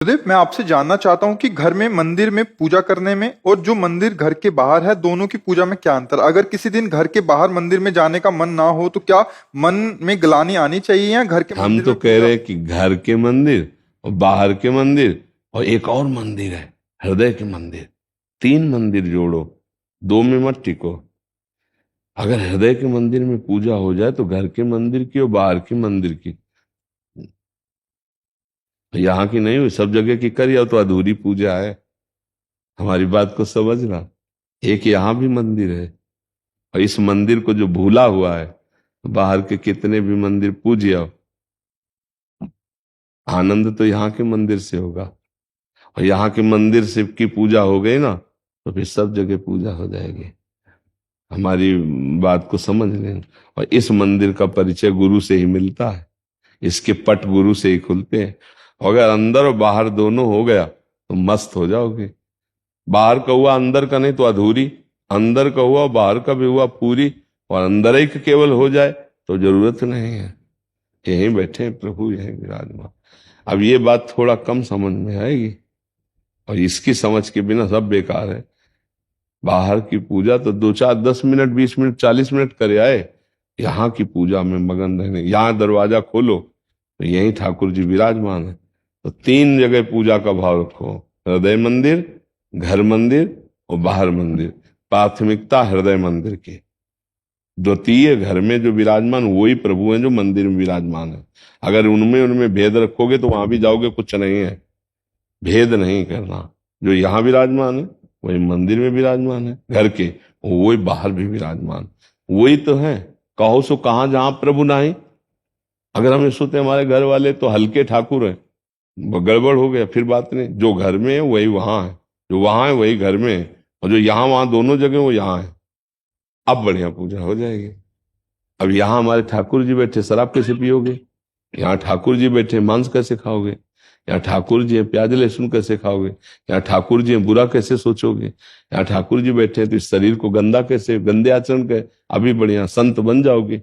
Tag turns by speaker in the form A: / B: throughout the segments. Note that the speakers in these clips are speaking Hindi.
A: सुदेव, मैं आपसे जानना चाहता हूँ कि घर में मंदिर में पूजा करने में और जो मंदिर घर के बाहर है, दोनों की पूजा में क्या अंतर? अगर किसी दिन घर के बाहर मंदिर में जाने का मन ना हो तो क्या मन में ग्लानि आनी चाहिए या घर के
B: हम
A: मंदिर
B: तो
A: में
B: कह
A: पूजा?
B: रहे हैं कि घर के मंदिर और बाहर के मंदिर और एक और मंदिर है, हृदय के मंदिर। तीन मंदिर जोड़ो, दो में मत टिको। अगर हृदय के मंदिर में पूजा हो जाए तो घर के मंदिर की और बाहर के मंदिर की, यहाँ की नहीं हुई, सब जगह की करिए तो अधूरी पूजा है। हमारी बात को समझना। एक यहाँ भी मंदिर है, और इस मंदिर को जो भूला हुआ है, बाहर के कितने भी मंदिर पूजिए, आनंद तो यहाँ के मंदिर से होगा। और यहाँ के मंदिर से की पूजा हो गई ना, तो फिर सब जगह पूजा हो जाएगी। हमारी बात को समझ लें। और इस मंदिर का परिचय गुरु से ही मिलता है, इसके पट गुरु से ही खुलते हैं। अगर अंदर और बाहर दोनों हो गया तो मस्त हो जाओगे। बाहर का हुआ अंदर का नहीं तो अधूरी, अंदर का हुआ बाहर का भी हुआ पूरी, और अंदर ही केवल हो जाए तो जरूरत नहीं है। यहीं बैठे हैं प्रभु, यहीं विराजमान। अब ये बात थोड़ा कम समझ में आएगी, और इसकी समझ के बिना सब बेकार है। बाहर की पूजा तो 2 4 10 मिनट 20 मिनट 40 मिनट करे आए, यहाँ की पूजा में मगन रहने। यहाँ दरवाजा खोलो तो यहीं ठाकुर जी विराजमान है। तो तीन जगह पूजा का भाव रखो, हृदय मंदिर, घर मंदिर और बाहर मंदिर। प्राथमिकता हृदय मंदिर की, द्वितीय घर में जो विराजमान वही प्रभु हैं जो मंदिर में विराजमान है। अगर उनमें उनमें भेद रखोगे तो वहां भी जाओगे कुछ नहीं है। भेद नहीं करना, जो यहाँ विराजमान है वही मंदिर में विराजमान है घर के, वही बाहर भी विराजमान, वही तो है। कहो सो कहाँ जहां प्रभु नहीं। अगर हम सोचते हमारे घर वाले तो हल्के ठाकुर हैं, गड़बड़ हो गया, फिर बात नहीं। जो घर में है वही वहां है, जो वहां है वही घर में है, और जो यहाँ वहां दोनों जगह वो यहाँ है। अब बढ़िया पूजा हो जाएगी। अब यहाँ हमारे ठाकुर जी बैठे, शराब कैसे पियोगे? यहाँ ठाकुर जी बैठे, मांस कैसे खाओगे? यहाँ ठाकुर जी हैं, प्याज लहसुन कैसे खाओगे? यहाँ ठाकुर जी हैं, बुरा कैसे सोचोगे? यहाँ ठाकुर जी बैठे हैं तो इस शरीर को गंदा कैसे, गंदे आचरण के। अभी बढ़िया संत बन जाओगे,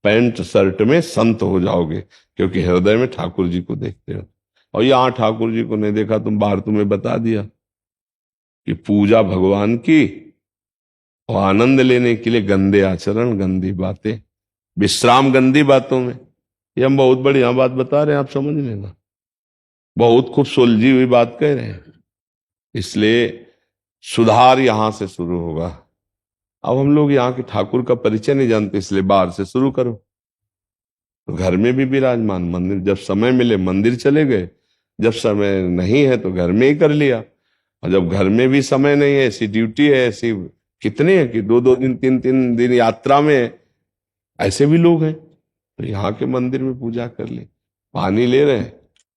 B: पैंट शर्ट में संत हो जाओगे, क्योंकि हृदय में ठाकुर जी को देखते हो। और यहाँ ठाकुर जी को नहीं देखा, तुम बाहर तुम्हें बता दिया कि पूजा भगवान की और आनंद लेने के लिए गंदे आचरण, गंदी बातें, विश्राम गंदी बातों में। ये हम बहुत बढ़िया बात बता रहे हैं, आप समझ लेना। बहुत खूब सुलझी हुई बात कह रहे हैं। इसलिए सुधार यहां से शुरू होगा। अब हम लोग यहाँ के ठाकुर का परिचय नहीं जानते, इसलिए बाहर से शुरू करो। तो घर में भी विराजमान, मंदिर जब समय मिले मंदिर चले गए, जब समय नहीं है तो घर में ही कर लिया। और जब घर में भी समय नहीं है, ऐसी ड्यूटी है, ऐसी कितने हैं कि 2 2 दिन 3 3 दिन यात्रा में है, ऐसे भी लोग हैं। तो यहाँ के मंदिर में पूजा कर ली, पानी ले रहे हैं,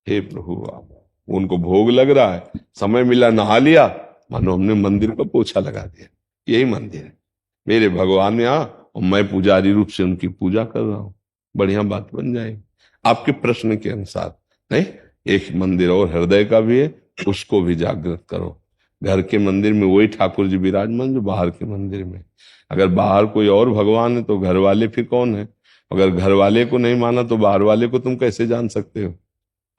B: हे प्रभु आप, उनको भोग लग रहा है, समय मिला नहा लिया, मानो हमने मंदिर को पोछा लगा दिया। यही मंदिर है, मेरे भगवान यहाँ, और मैं पुजारी रूप से उनकी पूजा कर रहा हूँ। बढ़िया बात बन जाएगी आपके प्रश्न के अनुसार। नहीं, एक मंदिर और हृदय का भी है, उसको भी जागृत करो। घर के मंदिर में वही ठाकुर जी विराजमान जो बाहर के मंदिर में। अगर बाहर कोई और भगवान है तो घर वाले फिर कौन है? अगर घर वाले को नहीं माना तो बाहर वाले को तुम कैसे जान सकते हो?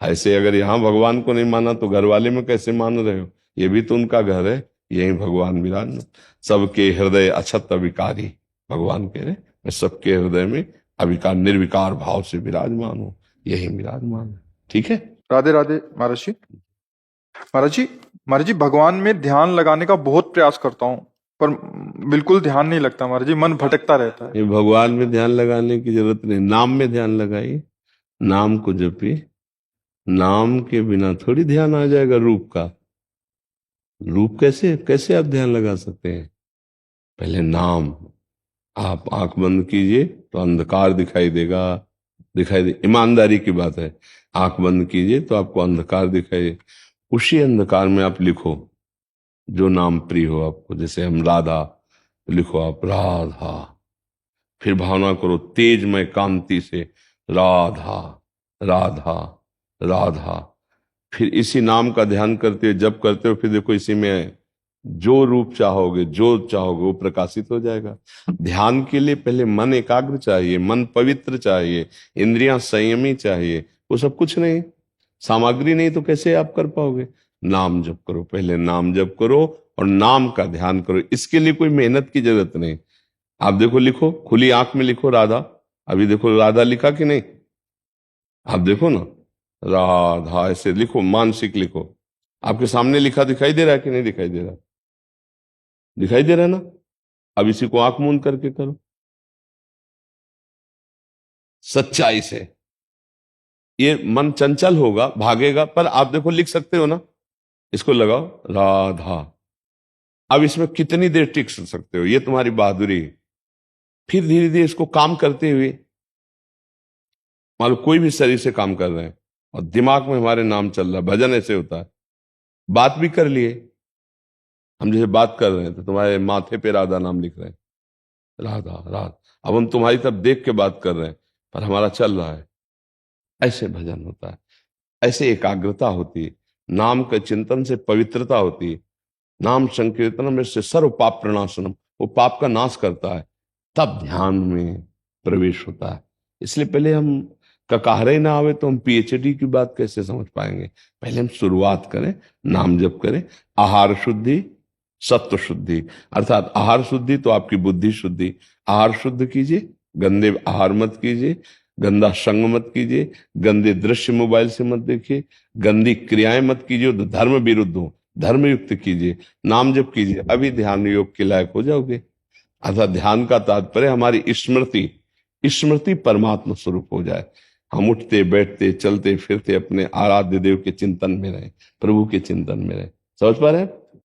B: ऐसे अगर यहाँ भगवान को नहीं माना तो घर वाले में कैसे मान रहे हो? ये भी तो उनका घर है, यही भगवान विराजमान। सबके हृदय अछत अविकारी, भगवान कह रहे मैं सबके हृदय में अविकार निर्विकार भाव से विराजमान हूँ, यही विराजमान है। ठीक है।
A: राधे राधे महाराज जी। महाराज जी, महाराज जी, भगवान में ध्यान लगाने का बहुत प्रयास करता हूँ, पर बिल्कुल ध्यान नहीं लगता महाराज जी, मन भटकता रहता है।
B: ये भगवान में ध्यान लगाने की जरूरत नहीं, नाम में ध्यान लगाइए। नाम को जपिए, नाम के बिना थोड़ी ध्यान आ जाएगा रूप का। रूप कैसे कैसे आप ध्यान लगा सकते हैं? पहले नाम। आप आंख बंद कीजिए तो अंधकार दिखाई देगा, दिखाई दे, ईमानदारी की बात है। आंख बंद कीजिए तो आपको अंधकार दिखाई दे, उसी अंधकार में आप लिखो जो नाम प्रिय हो आपको। जैसे हम राधा, तो लिखो आप राधा। फिर भावना करो तेजमय कांति से, राधा राधा राधा। फिर इसी नाम का ध्यान करते हुए जब करते हो, फिर देखो इसी में जो रूप चाहोगे, जो चाहोगे वो प्रकाशित हो जाएगा। ध्यान के लिए पहले मन एकाग्र चाहिए, मन पवित्र चाहिए, इंद्रियां संयमी चाहिए, वो सब कुछ नहीं। सामग्री नहीं तो कैसे आप कर पाओगे? नाम जप करो, पहले नाम जप करो और नाम का ध्यान करो। इसके लिए कोई मेहनत की जरूरत नहीं। आप देखो, लिखो, खुली आंख में लिखो राधा। अभी देखो राधा लिखा कि नहीं? आप देखो ना, राधा ऐसे लिखो, मानसिक लिखो। आपके सामने लिखा दिखाई दे रहा है कि नहीं दिखाई दे रहा? दिखाई दे रहा है ना? अब इसी को आंख मूंद करके करो सच्चाई से। ये मन चंचल होगा, भागेगा, पर आप देखो लिख सकते हो ना। इसको लगाओ, राधा। अब इसमें कितनी देर टिक सकते हो, ये तुम्हारी बहादुरी है। फिर धीरे धीरे इसको काम करते हुए, मान लो कोई भी शरीर से काम कर रहे हैं और दिमाग में हमारे नाम चल रहा है, भजन ऐसे होता है। बात भी कर लिए, हम जैसे बात कर रहे हैं तो तुम्हारे माथे पे राधा नाम लिख रहे हैं, राधा राधा। अब हम तुम्हारी तरफ देख के बात कर रहे हैं पर हमारा चल रहा है। ऐसे भजन होता है, ऐसे एकाग्रता होती है, नाम के चिंतन से पवित्रता होती है। नाम संकीर्तन में से सर्व पाप प्रणाशनम, वो पाप का नाश करता है, तब ध्यान में प्रवेश होता है। इसलिए पहले हम ककारे ही ना आवे तो हम पीएचडी की बात कैसे समझ पाएंगे? पहले हम शुरुआत करें, नाम जप करें। आहार शुद्धि, सत्व शुद्धि, अर्थात आहार शुद्धि तो आपकी बुद्धि शुद्धि। आहार शुद्ध कीजिए, गंदे आहार मत कीजिए, गंदा संग मत कीजिए, गंदे दृश्य मोबाइल से मत देखिए, गंदी क्रियाएं मत कीजिए जो धर्म विरुद्ध हो, धर्म युक्त कीजिए, नाम जप कीजिए, अभी ध्यान योग के लायक हो जाओगे। अर्थात ध्यान का तात्पर्य हमारी स्मृति, स्मृति परमात्मा स्वरूप हो जाए। हम उठते बैठते चलते फिरते अपने आराध्य देव के चिंतन में रहे, प्रभु के चिंतन में रहे। समझ पा रहे हैं?